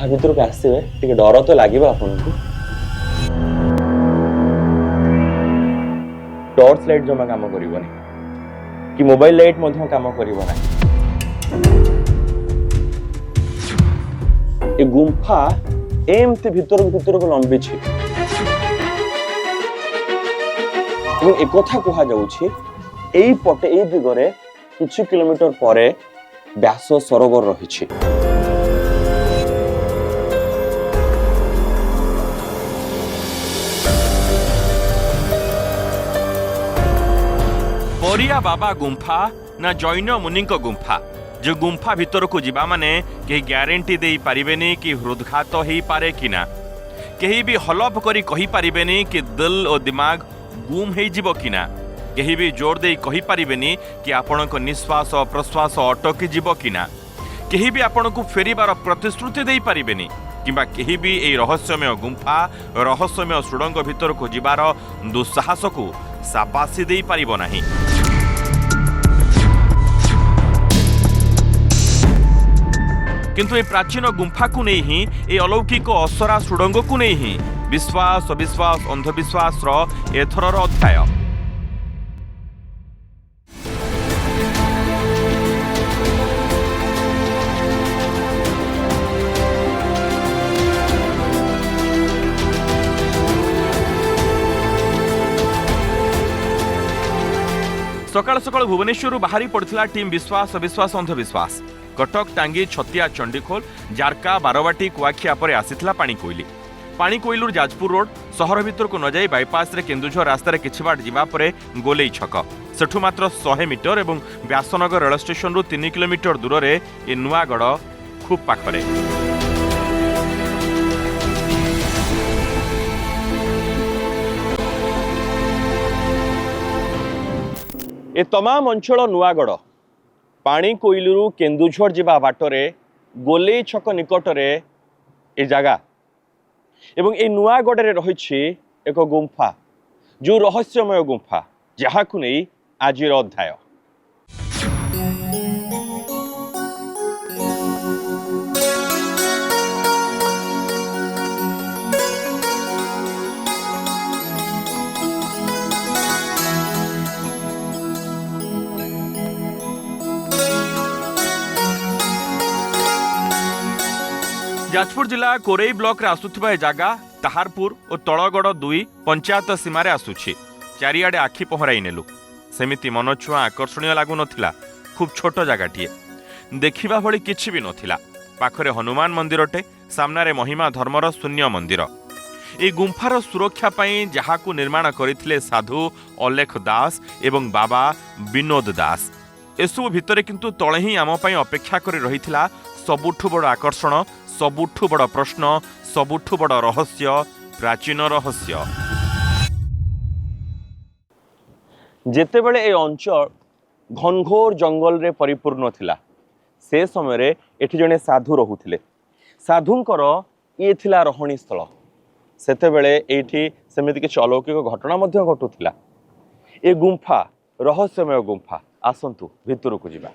गुंफा भितर के आसवे टे डर तो लगे आपको टॉर्च लाइट जमा काम करनी कि मोबाइल लाइट काम करना ए गुंफा एमती भितर भितर को लंबी एक कथा कह जाऊँ पटे ए दिगरे किछि किलोमीटर परे व्यास सरोवर रही परिया बाबा गुंफा ना जैन मुनि गुंफा जो गुंफा भितर को जीवा माने कहीं ग्यारंटी दे पारिबेनी कि हृदघात हो पारे कि ना कहीं भी हलफ करी कहि पारिबेनी कि दिल और दिमाग गुम हो जिवो कि ना कहीं भी जोर दे कहि पारिबेनी कि आपणक निश्वास प्रश्वास अटकी जीवो कि ना कहीं भी आपन को फेरिबार प्रतिश्रुति दे पारिबेनी किंबा कहीं भी ए रहस्यमय गुंफा रहस्यमय सुड़ंग भितर को जीवार दुस्साहस को साबासी दे पारिबो नाही। किंतु ए प्राचीन गुंफा को नहीं ही ए अलौकिक असरा सुड़ंग को नहीं ही विश्वास अविश्वास अंधविश्वास एथरर अध्याय। सकाल सकाल भुवनेश्वर बाहरी पड़ता टीम विश्वास अविश्वास अंधविश्वास कटक टांगी छतिया चंडीखोल जारका बारवाटी कुआखिया पर आसीथिला पानी कोइलुर जाजपुर रोड सहर भितर को न जाई बाईपास रे केन्दुझर रास्तार किछि बाट जिबा परे गोलेई छक सेठु मात्र 100 मीटर एवं व्यासनगर रेल स्टेशन रु 3 किलोमीटर दूर रे ए नुआगढ़ खूब पाखरे। ए तमाम अंचल नुआगढ़ पानी कोइलुरु केन्दुझर जिबा बाटरे गोलेई छक निकटरे ए जगह एवं ए नुआगढ़ रे रही एक गुंफा जो रहस्यमय गुंफा जहाकु नहीं आजिर अध्याय। जाजपुर जिला कोरेई ब्लॉक रे आसुथिबा ए जागा ताहारपुर और तलगढ़ 2 पंचायत सीमार आसुछि चारिआडे आखि पहराई नेलु सेमिति मनछुआ आकर्षणीय लागु नथिला खूब छोट जगाटीए देखिबा भली किछि भी नथिला पाखरे हनुमान मंदिरटे सामनारे महिमा धर्मर शून्य मंदिर ए गुंफार सुरक्षा पई जहाकु निर्माण करिथिले साधु अलेख दास एवं बाबा विनोद दास एसबु भितरे किंतु तळे ही आम पई अपेक्षा करि रहिथिला सबुठु बड़ आकर्षण सबुठु बड़ प्रश्न सबुठु बड़ रहस्य प्राचीन रहस्य। जेतेबेले ए अंचल घनघोर जंगल रे परिपूर्ण थिला से समय रे एठी जने साधु रहुथिले साधुंकर ये थिला रहणी स्थल सेतेबेले एठी सेमिति किछ अलौकिक घटना मध्य घटुथिला ए गुंफा रहस्यमय गुंफा आसंतु भितरु को जिबा।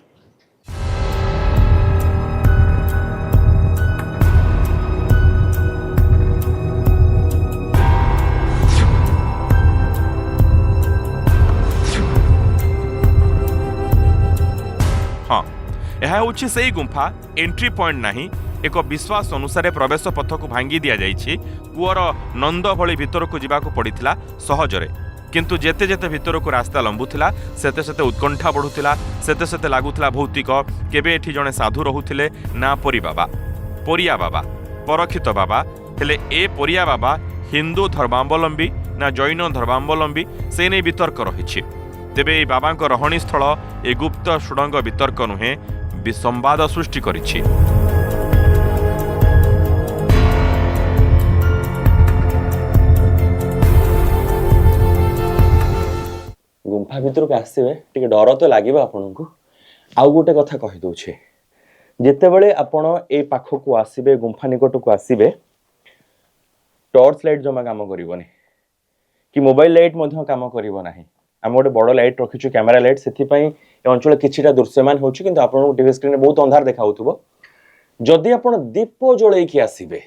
हाँ यह होछि सेई गुंफा एंट्री पॉइंट नहीं एक विश्वास अनुसार प्रवेश पथ को भांगी दिया जाइछि कुअर नंद भली भितर को जीवा को पड़िथिला सहजरे किंतु जेते जेते भितर को रास्ता लंबुथिला सेते सेते उत्कंठा बढ़ुथिला सेते सेते लागुथिला भौतिक केबे एठी जणे साधु रहुथिले ना परिया बाबा परखित बाबा हेले ए परिया बाबा हिंदू धर्मावलंबी ना जैन धर्मावलंबी से नहीं वितर्क रहिछि तेबे ए बाबांक रहणी स्थल ए गुप्त सुड़ंग वितर्क नुहे विसंवाद सृष्टि करिछि। गुंफा भितर के आसवे टे डर तो लगे आपको आउ गोटे कथा कही दौचे जितेबले आपण ए पाख को आसवे गुंफा निकट को आसवे टॉर्च लाइट जमा काम करनी कि मोबाइल लाइट काम करना आम गोटे बड़ लाइट रखीचु कैमेरा लाइट से अंचल किछिटा दृश्यमान होची किंतु आपन टीवी स्क्रीन बहुत अंधार देखा जदि आपण दीप जळैकी आसिबे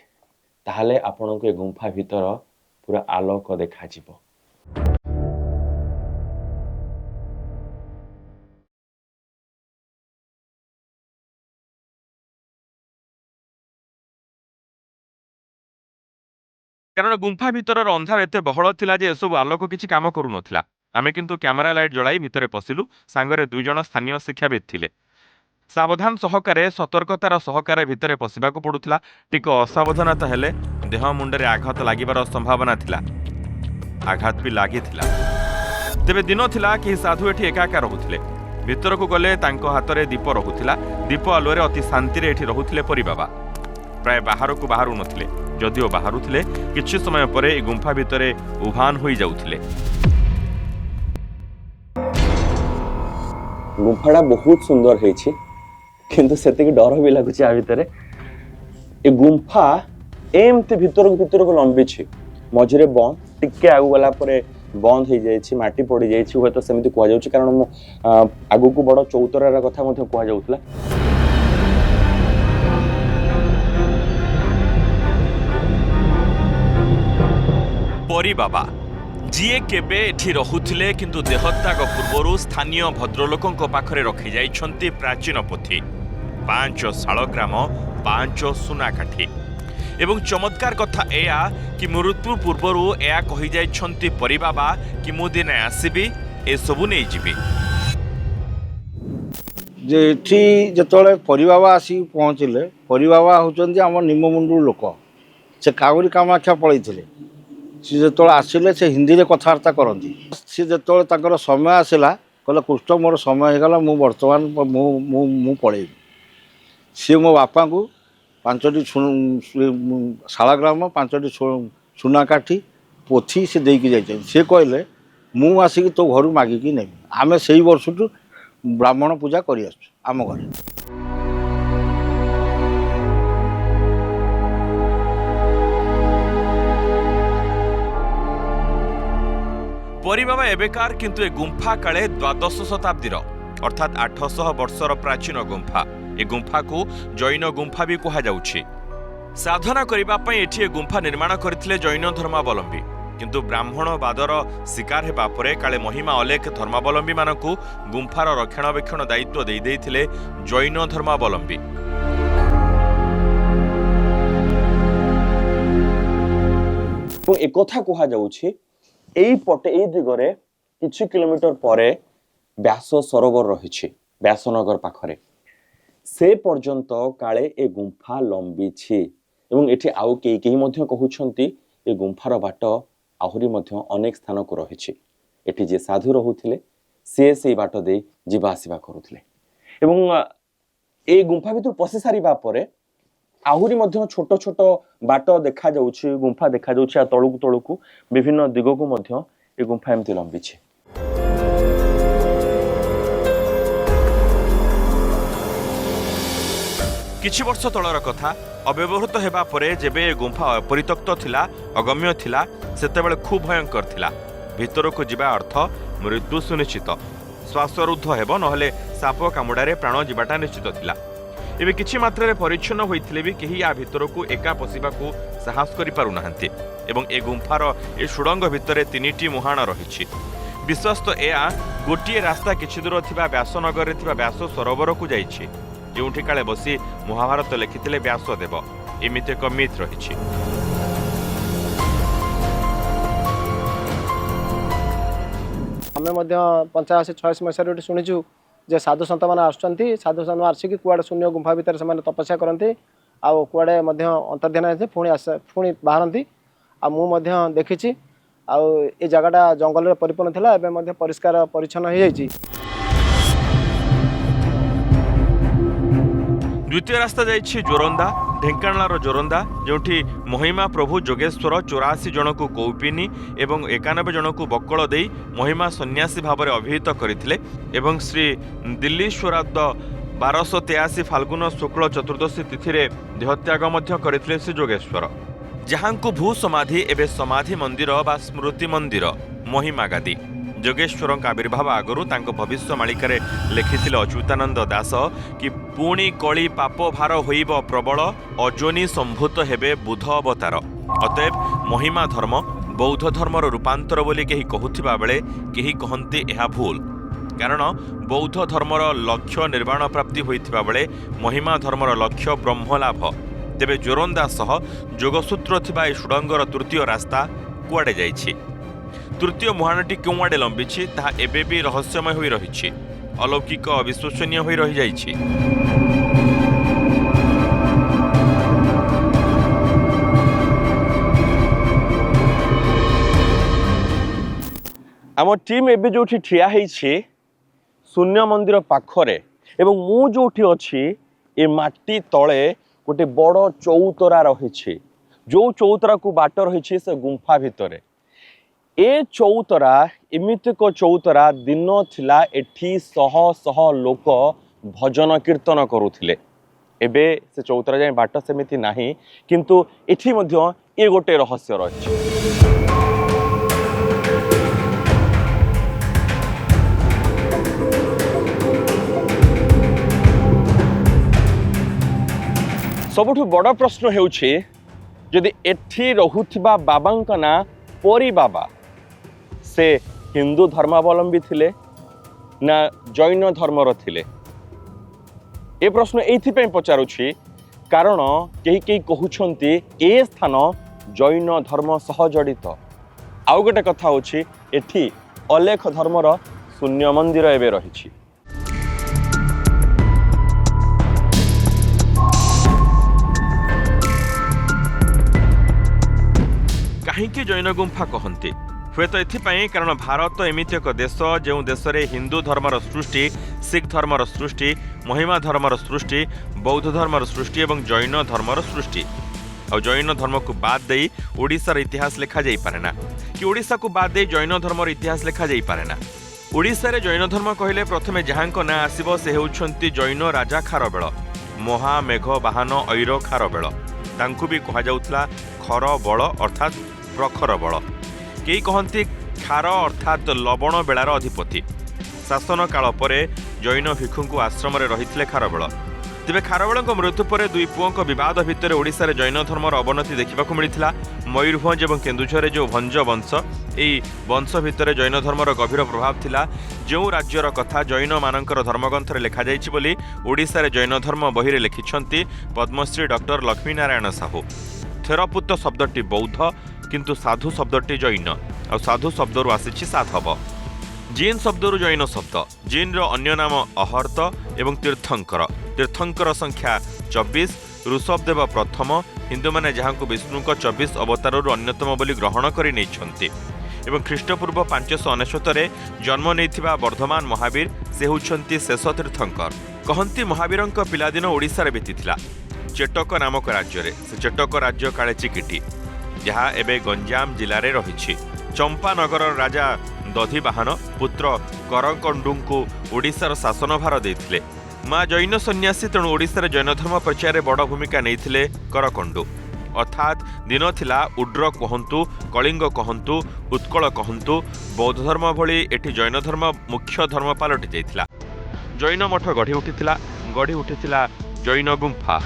ताहले आपणको ए गुंफा भितर पूरा आलोक देखा जिवो। कारण गुंफा भितर अंधार एते बहल थिला जे एसबु आलोक किछि काम करू नथिला। आमे किंतु कैमरा लाइट जळाई भितरे पसिलु। सांगरे दुई जण स्थानीय शिक्षाविद थिले। सावधान सहकारे सतर्कतार सहकारे भितरे पसिबाकू पडुथिला। टिक असावधानता हेले देह मुंडरे आघात लागिबार संभावना थिला। आघात भी लागिथिला। तेबे दिन थिला कि साधु एठी एकाका रहुथिले। भितरकू गले तांको हातरे दीप रहुथिला। दीप आलोरे अति शांतिरे एठी रहुथिले परि बाबा। प्राय बाहरकू बाहरु नथिले। जदिओ बाहरु थिले किछि समय परे ए गुंफा भितरे उभान होई जाउथिले। गुंफाटा बहुत सुंदर हेछि किंतु सेतिक डर भी लागुछि आ भितरे। ए गुंफा एमते भितरकू लंबी छि। मझिरे बंद टिके आगु गला परे बंद हो जाइछि। माटी पड़ी जाइछि। हुए तो सेमिति कुआ जाउछि कारण आगु को बड़ चौतरार कथा मध्ये कुआ जाउतला। परी बाबा जीए केबे एठी रहुथिले किंतु देहत्याग पूर्वरु स्थानीय भद्रलोकଙ୍କ पाखरे रखि जाइछन्ति प्राचीन पोथी। 5 शालग्राम 5 सुना काठी एवं चमत्कार कथा एया कि मृत्यु पूर्वरु एया कहि जाइछन्ति परी बाबा कि मु दिने आसीबी ए सबु नै जिबी। जे एठी जतले परी बाबा आसी पहुँचिले परी बाबा होचन्ति हमर निममुंडु लोक। से कागुरी कामाख्या पळैथिले। सी जो आसिले से हिंदी में कथबार्ता करती। सी जो समय आसला कहले कृष्ण मोर समय होगला मु बर्तमान मु पलैबी। सी मो बापा को 5टी शालग्राम 5टी सुना काठी पोथी से देकी जाइछन। से कहले मु आसिक तो घर मागिकी नेबी। आमे सेही वर्षटू ब्राह्मण पूजा करि आसु आम घरे। परी बाबा एबेकार किंतु ए गुंफा काले द्वादश शताब्दीर अर्थात 800 वर्षर प्राचीन गुंफा। ए गुंफा को जैन गुंफा भी कहा जाउछि। साधना करिबा पई एठी ए गुंफा निर्माण करथिले जैन धर्मावलंबी। किंतु ब्राह्मणवादर शिकार हेबा परे काले महिमा अलेख धर्मावलंबी मानकु गुंफार रक्षणाबेक्षण दायित्व देई देइथिले जैन धर्मावलंबी। एक कथा कहा जाउछि एई पटे एई दिगरे किछि किलोमीटर परे व्यास सरोवर रहिछि। व्यासनगर पाखरे से पर्यंत काले ए गुंफा लंबी छि एवं एठी आउ केही मध्य कहुछंती ए गुंफार बाट आहुरी मध्य अनेक स्थान को रहिछि। एठी जे साधु रहुथिले से बाट दे जिबा आसिबा करुथिले एवं ए गुंफा भितर पसि सारिबा परे आहुरी मध्य छोट छोट बाट देखा जाउछि। गुंफा देखा जाउछि। आ तळुकु तळुकु विभिन्न दिगकु मध्य ए गुंफा एमति लंबी छै। किछि वर्ष तळर कथा अव्यवहृत हेबा परे जेबे गुंफा अपरित्यक्त थिला अगम्य थिला सेतेबेले खूब भयंकर थिला। भितरकु जिबा अर्थ मृत्यु सुनिश्चित। श्वासरुद्ध हेबो नहले साप कामुडारे प्राण जिबाटा निश्चित थिला। एबे किछि मात्रा रे परिच्छन्न होइथिले भी केही या भितरकु एका पसिबाकू साहस करि पारु नाहंती एवं ए गुंफार ए सुडंग भितरे 3टी मुहाण रहिछि। विश्वास तो एया गोटिए रास्ता किछि दूर थिबा व्यासनगर रे थिबा व्यास सरोवर को जाइछि जोंठी काले बसी महाभारत लिखिथिले व्यासदेव। एमिते एक मिथ रहिछि। आमे मध्य 85-86 मसीह शुणीचु जे साधु सन्त मैंने आसुँच। साधु सन्त आसिक कुआड़े शून्य गुंफा भितर से तपस्या करती कुआड़े अंतर्ध्यान होते पुणी बाहरती। आ देखी आ जगटा जंगल परिपूर्ण था एवं परिष्कार परिच्छन्न हो जाइए। द्वितीय रास्ता जाइछि जोरंदा ढेंकानाल जोरंदा जोठी महिमा प्रभु जोगेश्वर 84 जन को कौपिनी एवं 91 जन को बक्कल देई महिमा सन्यासी भाव में अभिहित करथिले एवं श्री दिल्लीश्वराब्द 1283 फाल्गुन शुक्ल चतुर्दशी तिथि रे देहत्याग मध्य करथिले श्री जोगेश्वर। जहां को भू समाधि एवं समाधि मंदिर बा स्मृति मंदिर महिमा गादी जोगेश्वरଙ୍କ आविर्भाव आगरू तांको भविष्य मालिकारे लिखिथिले अच्युतानंद दास कि पुणी कଳି पाप भार होइब प्रबल अजोनी संभूत हेबे बुध अवतार। अतएव महिमा धर्म बौद्ध धर्मर रूपांतर बोली केही कहुथिबा बेले केही कहंती एहा भूल, कारण बौद्ध धर्मर लक्ष्य निर्वाण प्राप्ति होइथिबा बेले महिमा धर्मर लक्ष्य ब्रह्मलाभ। तेबे जोरंदा सह जोगसूत्र थिबा ए सुडंगर तृतीय रास्ता कुआडे जाइछि, तृतीय मुहाणटी केउआडे लंबिछि ताहा एबे भी रहस्यमय होई रहिछि, अलौकिक अविश्वसनीय होई रहि जाइछि। आम टीम एबे जोठी ठिया ହେଇଛି शून्य मंदिर पाखरे एवं मु जोठी अछि ए माटी तळे गोटे बड़ चौतरा रहिछि, जो चौतरा को बाट रहिछि से गुंफा भितरे। ए चौतरा एमिति को चौतरा दिन थिला एठी शह शह लोक भजन कीर्तन करुथिले। एबे से चौतरा जाय बाट सेमिति नाही, किंतु एठी मध्य ए गोटे रहस्य रहिछि। सबुठु बड़ प्रश्न हेउछि जदि एठी रहुथिबा बाबांका ना परी बाबा से हिंदू धर्मावलंबी थिले ना जैन धर्मर थिले। ए प्रश्न एइथिपै पचारुछि कारण केही केही कहुछंती ए स्थान जैन धर्म सह जड़ित। आउ गोटे कथा होछि एठी अलेख धर्मर शून्य मंदिर एबे रहिछि। कहीं जैन गुंफा कहते हुए तो एथिपाई कारण भारत एमिति एक देश जो देश में हिंदू धर्मर सृष्टि, सिख धर्मर सृष्टि, महिमा धर्मर सृष्टि, बौद्ध धर्मर सृष्टि और जैन धर्मर सृष्टि। और जैन धर्म को बाद दे ओडिशार इतिहास लिखा जाई पारेना कि ओडिशा को बाद दे जैन धर्मर इतिहास लिखा जाई पारेना। ओडिशा रे जैन धर्म कहले प्रथमे जहांको ना आसीबो से हेउछंती जैन राजा खारबेल, महा मेघ बाहन ऐर खारबेल। तांकु भी कहा जाउथला खर बल अर्थात प्रखर बल। केही कहती खार अर्थात लवण बेलार अधिपति। शासन काल परे जैन भिक्षु आश्रम रही खारबेल। तेबे खारबेल मृत्यु पर दुई पुओं बद भितर ओडिशा रे जैन धर्मर अवनति देखा मिलता। मयूरभंज और केन्दुझर जो भंज वंश यही वंश भितर जैन धर्मर गभीर प्रभाव थिला। जो राज्यर कथा जैन मानकर धर्मग्रंथ लिखा जाइछि बोली ओडिशा रे जैन धर्म बहिरे लिखिछंती पद्मश्री डॉक्टर लक्ष्मीनारायण साहू। थेरपुत शब्दटी बौद्ध किंतु साधु शब्दटी जैन और साधु शब्दरू आसिछि साधव। जीन शब्दरू जैन शब्द। जीन रो अन्य नाम अहर्त एवं तीर्थंकर। तीर्थंकर संख्या 24। ऋषभदेव प्रथम हिंदू माने जहांको विष्णु को 24 अवताररू अन्यतम बोली ग्रहण करि नैछंती एवं ख्रीष्टपूर्व 599 रे जन्म नेइथिबा वर्धमान महावीर से होउछंती शेष तीर्थंकर। कहंती महावीरंक पिलादिन ओडिशा रे बीतिथिला चेटक नामक राज्य रे। से चेटक राज्य काले चिकिटी जहाँ एबे गंजाम जिले में रही। चंपानगर राजा दधिवाहन पुत्र करकंडू ओडिशार शासनभार देइथिले। माँ जैन सन्यासी तेणु ओडिशार जैन धर्म प्रचार बड़ भूमिका नहीं करकंडू। अर्थात दिन थिला उड्र कहंतु, कलिंग कहंतु, उत्कल कहंतु, बौद्ध धर्म भली एठी जैन धर्म मुख्य धर्म पलटि जाइथिला। जैन मठ गढ़ी उठिथिला जैन गुंफा।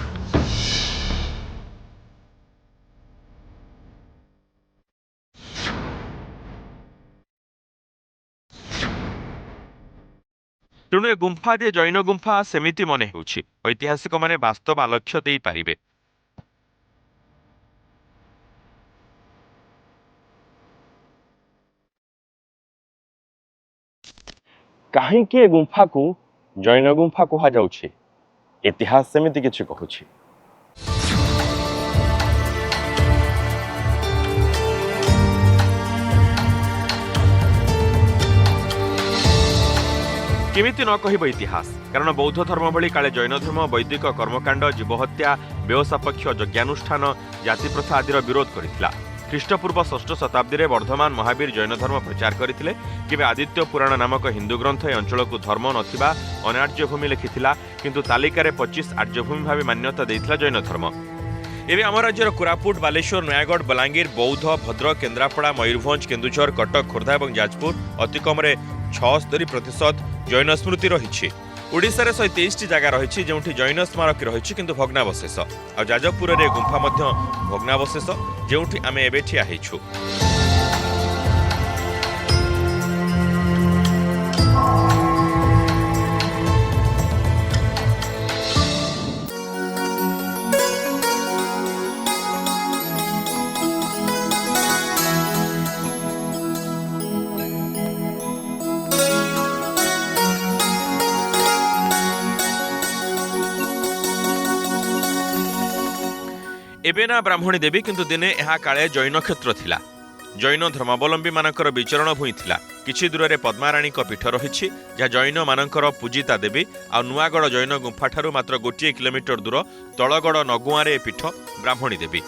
तेणु ए गुंफा जे जैन गुंफा सेमिति मने होउछि। ऐतिहासिक माने वास्तव आलक्ष्य देई पारिबे। काहेकि गुंफा को जैन गुंफा कहा जाउछि इतिहास सेमिति किछि कहूछि। केमिति न कहब इतिहास कारण बौद्ध धर्म भली काले जैन धर्म वैदिक कर्मकांड, जीवहत्या, व्यवसापक्ष यज्ञानुष्ठान, जाति प्रथा आदिर विरोध करिथिला। ख्रीष्टपूर्व 6ठ शताब्दी में वर्धमान महावीर जैन धर्म प्रचार करथिले। केबे आदित्य पुराण नामक हिंदू ग्रंथ ए अंचल को धर्म नथिबा अनार्य भूमि लिखिथिला, किंतु तालिका रे 25 आर्य भूमि भाव मान्यता देइथिला जैन धर्म। ଏବେ ଆମ ରାଜ୍ୟର କୋରାପୁଟ ବାଲେଶ୍ୱର ନୟାଗଡ଼ ବଲାଙ୍ଗୀର ବୌଦ୍ଧ ଭଦ୍ରକ କେନ୍ଦ୍ରାପଡ଼ା ମୟୂରଭଞ୍ଜ କେନ୍ଦୁଝର କଟକ ଖୋର୍ଦ୍ଧା ଏବଂ ଯାଜପୁର ଅତି କମ୍ରେ 76% ଜୈନ ସ୍ମୃତି ରହିଛି। ଓଡ଼ିଶାରେ 123ଟି ଜାଗା ରହିଛି ଯେଉଁଠି ଜୈନ ସ୍ମାରକୀ ରହିଛି କିନ୍ତୁ ଭଗ୍ନାବଶେଷ। ଆଉ ଯାଜପୁରରେ ଗୁମ୍ଫା ମଧ୍ୟ ଭଗ୍ନାବଶେଷ ଯେଉଁଠି ଆମେ ଏବେ ଠିଆ ହେଇଛୁ। ଏବେ ନା ବ୍ରାହ୍ମଣୀ ଦେବୀ କିନ୍ତୁ ଦିନେ ଏହା କାଳେ ଜୈନ କ୍ଷେତ୍ର ଥିଲା। ଜୈନ ଧର୍ମାବଲମ୍ବୀ ମାନଙ୍କର ବିଚରଣ ଭୂଇଁ ଥିଲା। କିଛି ଦୂରରେ ପଦ୍ମାରାଣୀଙ୍କ ପୀଠ ରହିଛି ଯାହା ଜୈନ ମାନଙ୍କର ପୂଜିତା ଦେବୀ। ଆଉ ନୂଆଗଡ଼ ଜୈନ ଗୁମ୍ଫାଠାରୁ ମାତ୍ର 1 କିଲୋମିଟର ଦୂର ତଳଗଡ଼ ନଗୁଆଁରେ ଏ ପୀଠ ବ୍ରାହ୍ମଣୀ ଦେବୀ।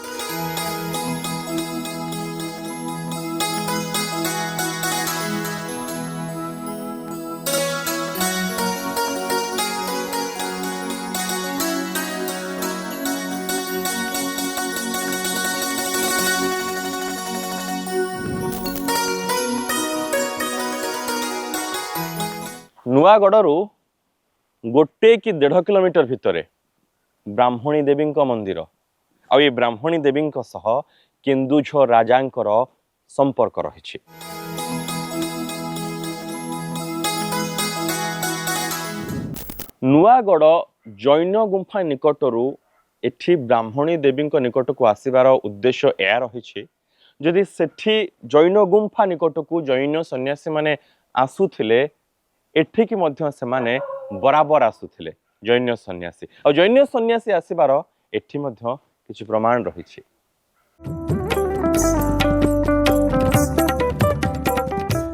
ନୂଆଗଡ଼ରୁ 1 କି 1.5 କିଲୋମିଟର ଭିତରେ ବ୍ରାହ୍ମଣୀ ଦେବୀଙ୍କ ମନ୍ଦିର। ଆଉ ଏ ବ୍ରାହ୍ମଣୀ ଦେବୀଙ୍କ ସହ କେନ୍ଦୁଝର ରାଜାଙ୍କର ସମ୍ପର୍କ ରହିଛି। ନୂଆଗଡ଼ ଜୈନ ଗୁମ୍ଫା ନିକଟରୁ ଏଠି ବ୍ରାହ୍ମଣୀ ଦେବୀଙ୍କ ନିକଟକୁ ଆସିବାର ଉଦ୍ଦେଶ୍ୟ ଏହା ରହିଛି ଯଦି ସେଠି ଜୈନ ଗୁମ୍ଫା ନିକଟକୁ ଜୈନ ସନ୍ନ୍ୟାସୀମାନେ ଆସୁଥିଲେ ଏଠିକି ମଧ୍ୟ ସେମାନେ ବରାବର ଆସୁଥିଲେ ଜୈନ ସନ୍ନ୍ୟାସୀ। ଆଉ ଜୈନ ସନ୍ନ୍ୟାସୀ ଆସିବାର ଏଠି ମଧ୍ୟ କିଛି ପ୍ରମାଣ ରହିଛି।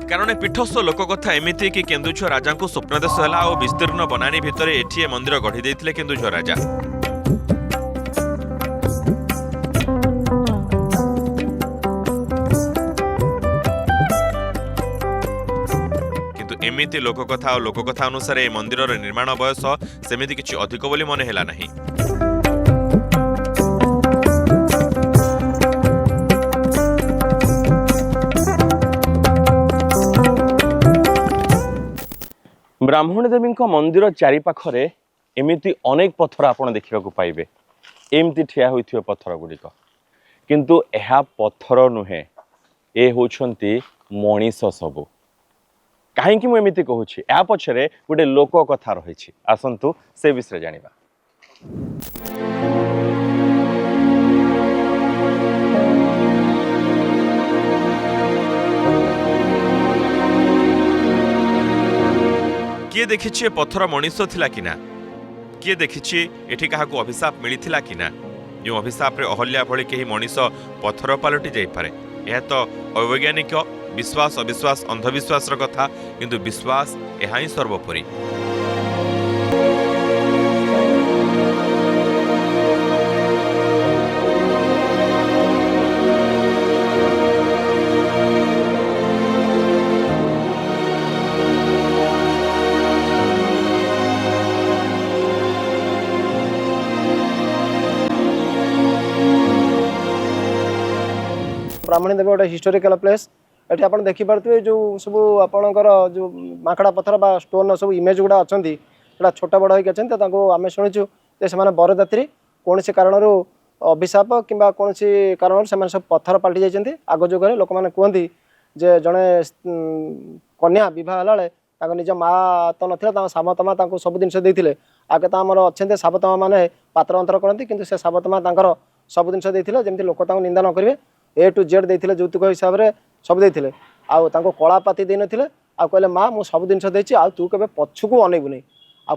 କାରଣ ପୀଠସ୍ଥ ଲୋକକଥା ଏମିତି କି କେନ୍ଦୁଝର ରାଜାଙ୍କୁ ସ୍ୱପ୍ନଦେଶ ହେଲା ଆଉ ବିସ୍ତୀର୍ଣ୍ଣ ବନାନୀ ଭିତରେ ଏଠି ଏ ମନ୍ଦିର ଗଢ଼ି ଦେଇଥିଲେ କେନ୍ଦୁଝର ରାଜା। ଏମିତି ଲୋକକଥା ଓ ଲୋକକଥା ଅନୁସାରେ ଏ ମନ୍ଦିରର ନିର୍ମାଣ ବୟସ ସେମିତି କିଛି ଅଧିକ ବୋଲି ମନେ ହେଲା ନାହିଁ। ବ୍ରାହ୍ମଣୀ ଦେବୀଙ୍କ ମନ୍ଦିର ଚାରିପାଖରେ ଏମିତି ଅନେକ ପଥର ଆପଣ ଦେଖିବାକୁ ପାଇବେ। ଏମିତି ଠିଆ ହୋଇଥିବା ପଥର ଗୁଡ଼ିକ କିନ୍ତୁ ଏହା ପଥର ନୁହେଁ, ଏ ହେଉଛନ୍ତି ମଣିଷ ସବୁ। କାହିଁକି ମୁଁ ଏମିତି କହୁଛି ଏହା ପଛରେ ଗୋଟେ ଲୋକ କଥା ରହିଛି। ଆସନ୍ତୁ ସେ ବିଷୟରେ ଜାଣିବା। କିଏ ଦେଖିଛି ଏ ପଥର ମଣିଷ ଥିଲା କି ନା? କିଏ ଦେଖିଛି ଏଠି କାହାକୁ ଅଭିଶାପ ମିଳିଥିଲା କି ନା? ଯେଉଁ ଅଭିଶାପରେ ଅହଲ୍ୟା ଭଳି କେହି ମଣିଷ ପଥର ପାଲଟି ଯାଇପାରେ। ଏହା ତ ଅବୈଜ୍ଞାନିକ विश्वास अविश्वास अंधविश्वास कथा किंतु विश्वास यह ही सर्वोपरि। ब्राह्मणी देवी गोटे हिस्टोरिकल प्लेस। एटी आप देखिपे जो सब आपणकर जो माकड़ा पत्थर बा स्टोन सब इमेज गुड़ा अच्छा छोट बड़ होती आम शुणुचु से बरजात्री कौन से कारण अभिशाप कि कौन कारण से सब पत्थर पलटि जाती। आग जुगे लोक मैंने कहते जे जड़े कन्या बहुत निज माँ तो ना साबतमा सब जिन देते आगे तो आमर अच्छे साबतमा मैंने पात्र अंतर करती कि से साबतमा सब जिन देते जमी लोक निंदा न करेंगे ए टू जेड देते यौतुक हिसाब से सब देते कलापाती दे नथिले कहले माँ मु सब जिन देती तू के पछकू अनेबुनी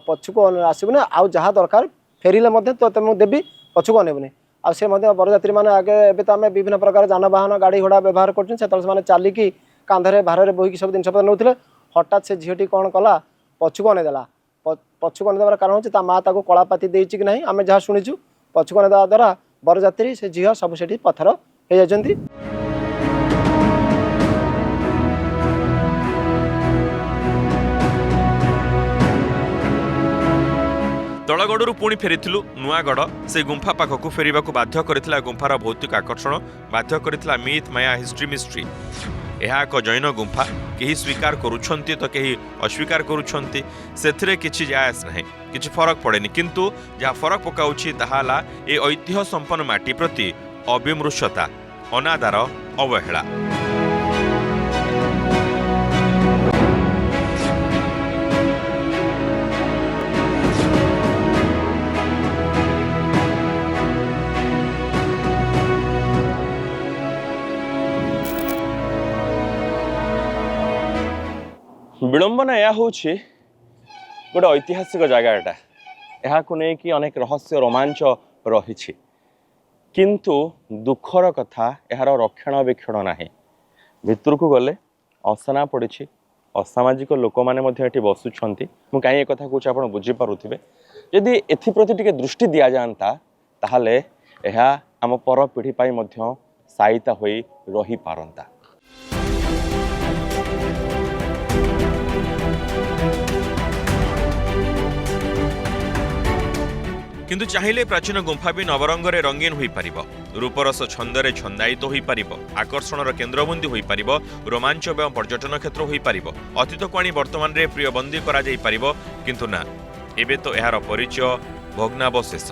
पछकू आसबुनी आउ जहाँ दरकार फेरिले तो मुझे देवी पछकू अनेबुनी आ से बरजात्री मैंने आगे एवं तो आम विभिन्न प्रकार जानवाहन गाड़ी घोड़ा व्यवहार कर चलिकी कांधे भार बोहिकी सब जिन नौते हठात से झीटी कौन कला पछकू अनेदेला। पछकू अनेदेवार कारण हो माँ ताको कलापाती देची कि नहीं आम जहाँ शुणीचु पछकू अनेदेवा द्वारा बरजात्री से झील सब से पत्थर हो जाती। तो ତଳଗଡ଼ରୁ ପୁଣି ଫେରିଥିଲୁ ନୂଆଗଡ଼। ସେ ଗୁମ୍ଫା ପାଖକୁ ଫେରିବାକୁ ବାଧ୍ୟ କରିଥିଲା ଗୁମ୍ଫାର ଭୌତିକ ଆକର୍ଷଣ, ବାଧ୍ୟ କରିଥିଲା ମିଥ୍ ମାୟା ହିଷ୍ଟ୍ରି ମିଷ୍ଟ୍ରି। ଏହା ଏକ ଜୈନ ଗୁମ୍ଫା, କେହି ସ୍ୱୀକାର କରୁଛନ୍ତି ତ କେହି ଅସ୍ୱୀକାର କରୁଛନ୍ତି, ସେଥିରେ କିଛି ଯାଆସ ନାହିଁ, କିଛି ଫରକ ପଡ଼େନି। କିନ୍ତୁ ଯାହା ଫରକ ପକାଉଛି ତାହା ହେଲା ଏ ଐତିହ୍ୟ ସମ୍ପନ୍ନ ମାଟି ପ୍ରତି ଅବିମୃଶତା, ଅନାଦାର, ଅବହେଳା। विडंबना यह होछि गोटे ऐतिहासिक जगह एटा यहाँ नहीं कि अनेक रहस्य रोमांच रही किंतु दुखर कथा यार रक्षणाबेक्षण ना भितर को गले असना पड़ी असामाजिक लोक मैंने बसुंट मुझे कहीं एक कौच आप बुझीपे जदि एप्रति टे दृष्टि दि जाता ताहले यह आम पर पीढ़ी सहायता हो रही पारंता। किंतु चाहिए प्राचीन गुंफा भी नवरंगरे रंगीन हो पार, रूपरस छंदरे छंदायित हो पार, आकर्षणर केन्द्रबिंदु हो पार, रोमांच एवं पर्यटन क्षेत्र हो पार, अतीत को आनी वर्तमान में प्रिय बंदी करा किंतु ना एबे तो यार परिचय भग्नावशेष।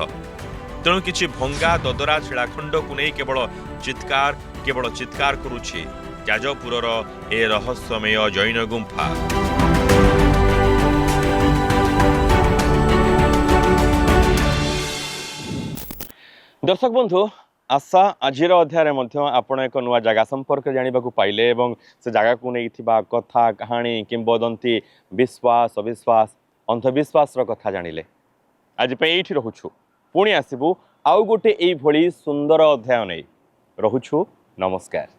तेणु किछि भंगा ददरा शिलाखंड को नहीं केवल चित्कार करुछि जाजपुरर ए रहस्यमय जैन गुंफा। दर्शक बंधु आशा आजिर अध्याय आपण एक नुआ जगह संपर्क जाना पाइले एवं से जगह को नहीं कथा कहानी किंबदंती विश्वास अविश्वास अंधविश्वास कथा जानिले। आज ये रोचु पुणी आसबू आउ गोटे यही सुंदर अध्याय नहीं रोचु। नमस्कार।